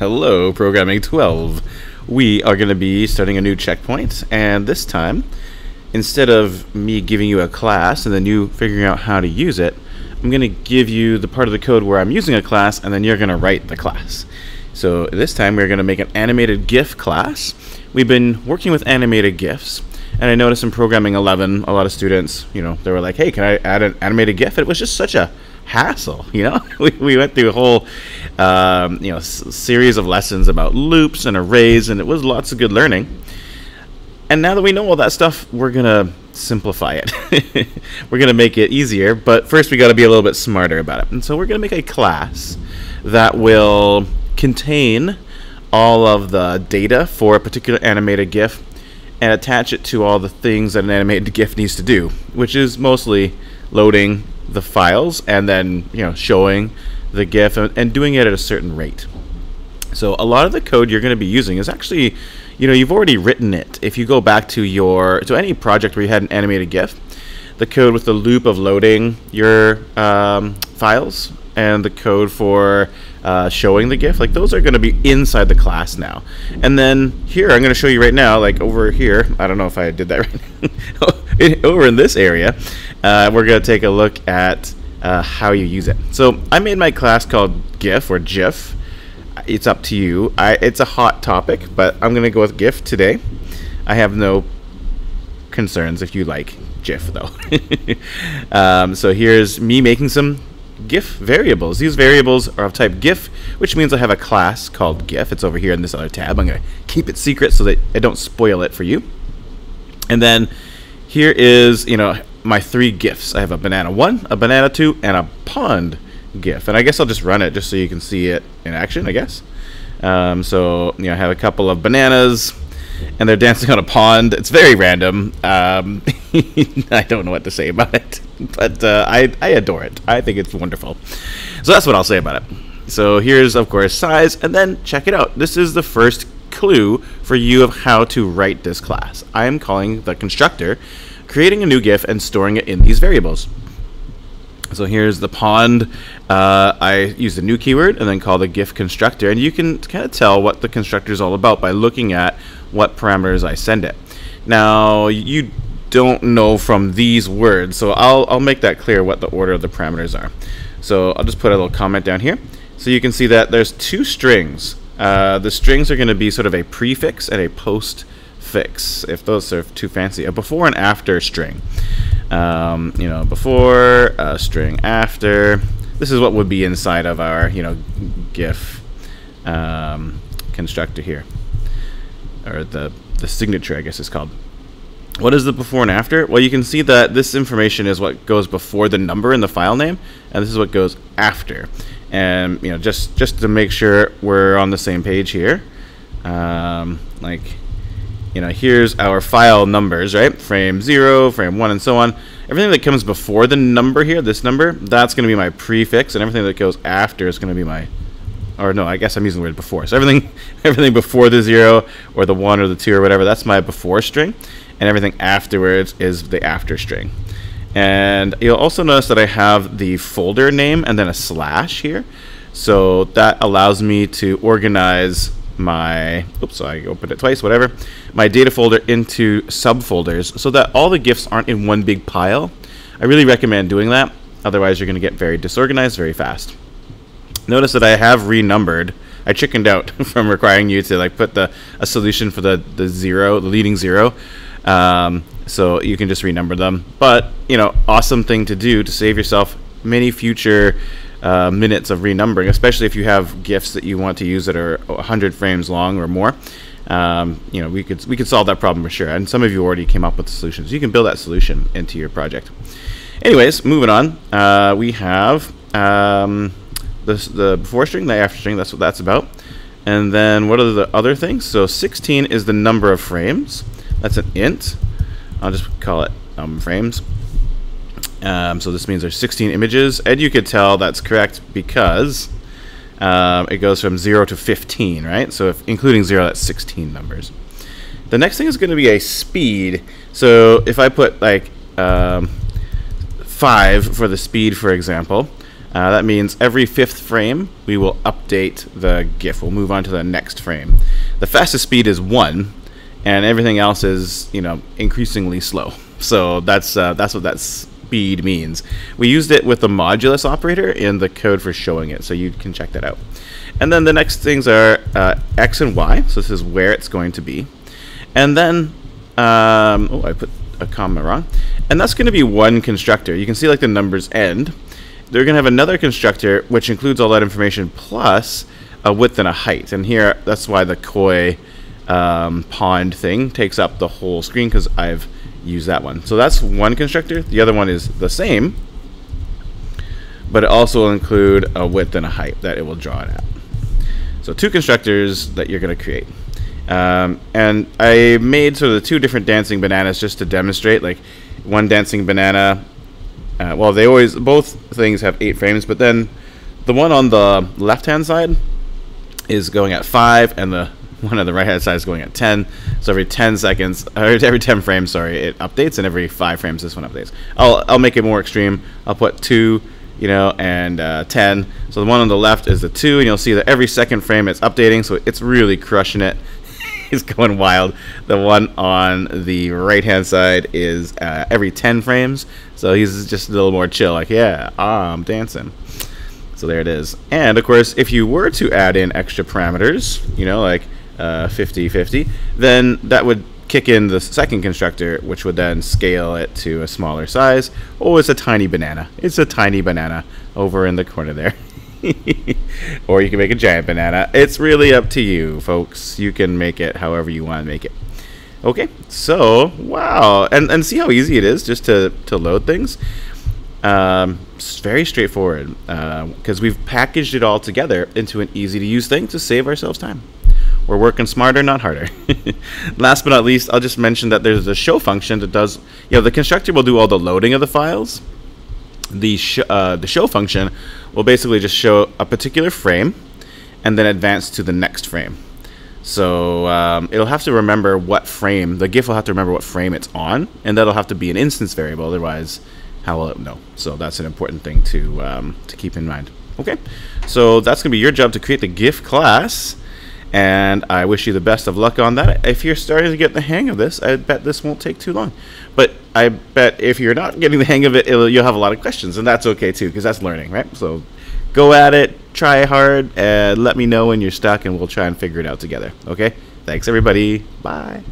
Hello, Programming 12. We are going to be starting a new checkpoint, and this time, instead of me giving you a class and then you figuring out how to use it, I'm going to give you the part of the code where I'm using a class, and then you're going to write the class. So this time we're going to make an animated Gif class. We've been working with animated GIFs, and I noticed in Programming 11, a lot of students, they were like, hey, can I add an animated GIF? It was just such a hassle, we went through a whole series of lessons about loops and arrays, and it was lots of good learning. And now that we know all that stuff, we're gonna simplify it. We're gonna make it easier, but first we got to be a little bit smarter about it. And so we're gonna make a class that will contain all of the data for a particular animated GIF and attach it to all the things that an animated GIF needs to do, which is mostly loading the files and then showing the GIF and doing it at a certain rate. So a lot of the code you're going to be using is actually, you've already written it. If you go back to any project where you had an animated GIF, the code with the loop of loading your files and the code for showing the GIF, those are going to be inside the class now. And then here, I'm going to show you right now, over here, I don't know if I did that right. Over in this area, we're going to take a look at how you use it. So I made my class called GIF or GIF. It's up to you. It's a hot topic, but I'm going to go with GIF today. I have no concerns if you like GIF, though. So here's me making some Gif variables. These variables are of type Gif, which means I have a class called Gif. It's over here in this other tab. I'm going to keep it secret so that I don't spoil it for you. And then here is, my three GIFs. I have a banana 1, a banana 2, and a pond GIF. And I guess I'll just run it just so you can see it in action, I guess. So, I have a couple of bananas, and they're dancing on a pond. It's very random. I don't know what to say about it, but I adore it. I think it's wonderful. So that's what I'll say about it. So here's, of course, size, and then check it out. This is the first clue for you of how to write this class. I am calling the constructor, creating a new GIF, and storing it in these variables. So here's the pond. I use the new keyword and then call the GIF constructor, and you can kind of tell what the constructor is all about by looking at what parameters I send it. Now you don't know from these words, so I'll make that clear what the order of the parameters are. So I'll just put a little comment down here, so you can see that there's two strings. The strings are going to be sort of a prefix and a postfix, if those are too fancy. A before and after string. Before, string after. This is what would be inside of our, GIF constructor here, or the signature, I guess it's called. What is the before and after? Well, you can see that this information is what goes before the number in the file name, and this is what goes after. And just to make sure we're on the same page here, here's our file numbers, right? Frame 0, frame 1, and so on. Everything that comes before the number here, this number, that's going to be my prefix, and everything that goes after is going to be my, or no, I guess I'm using the word before. So everything before the 0 or the 1 or the 2 or whatever, that's my before string, and everything afterwards is the after string. And you'll also notice that I have the folder name and then a slash here. So that allows me to organize my, oops, I opened it twice, whatever, my data folder into subfolders so that all the GIFs aren't in one big pile. I really recommend doing that. Otherwise, you're going to get very disorganized very fast. Notice that I have renumbered. I chickened out from requiring you to put a solution for the leading 0. So you can just renumber them. But, awesome thing to do to save yourself many future minutes of renumbering, especially if you have GIFs that you want to use that are 100 frames long or more. We could solve that problem for sure. And some of you already came up with the solutions. You can build that solution into your project. Anyways, moving on, we have the before string, the after string. That's what that's about. And then what are the other things? So 16 is the number of frames. That's an int. I'll just call it frames. So this means there's 16 images, and you could tell that's correct because it goes from 0 to 15, right? So if including 0, that's 16 numbers. The next thing is going to be a speed. So if I put 5 for the speed, for example, That means every 5th frame, we will update the GIF. We'll move on to the next frame. The fastest speed is 1, and everything else is, increasingly slow. So that's what that speed means. We used it with the modulus operator in the code for showing it, so you can check that out. And then the next things are x and y. So this is where it's going to be. And then, I put a comma wrong. And that's going to be one constructor. You can see like the numbers end. They're going to have another constructor which includes all that information plus a width and a height. And here, that's why the koi pond thing takes up the whole screen, because I've used that one. So that's one constructor. The other one is the same, but it also will include a width and a height that it will draw it at. So 2 constructors that you're going to create. And I made sort of the 2 different dancing bananas just to demonstrate. Like one dancing banana, well, both things have 8 frames, but then the one on the left-hand side is going at 5, and the one on the right-hand side is going at 10. So every 10 seconds, or every 10 frames, sorry, it updates, and every 5 frames this one updates. I'll make it more extreme. I'll put 2, and 10. So the one on the left is the 2, and you'll see that every second frame it's updating, so it's really crushing it. It's going wild. The one on the right-hand side is every 10 frames, so he's just a little more chill, like, yeah, I'm dancing. So there it is. And, of course, if you were to add in extra parameters, like 50-50, then that would kick in the second constructor, which would then scale it to a smaller size. Oh, it's a tiny banana. It's a tiny banana over in the corner there. Or you can make a giant banana. It's really up to you, folks. You can make it however you want to make it. Okay, so, wow. And see how easy it is just to load things? It's very straightforward, because we've packaged it all together into an easy-to-use thing to save ourselves time. We're working smarter, not harder. Last but not least, I'll just mention that there's a show function that does, the constructor will do all the loading of the files. The show function will basically just show a particular frame and then advance to the next frame. So it'll have to remember what frame, the GIF will have to remember what frame it's on, and that'll have to be an instance variable, otherwise how will it know? So that's an important thing to keep in mind. Okay, so that's going to be your job to create the Gif class, and I wish you the best of luck on that. If you're starting to get the hang of this, I bet this won't take too long. But I bet if you're not getting the hang of it, you'll have a lot of questions, and that's okay too, because that's learning, right? So go at it, try hard, and let me know when you're stuck, and we'll try and figure it out together. Okay? Thanks, everybody. Bye.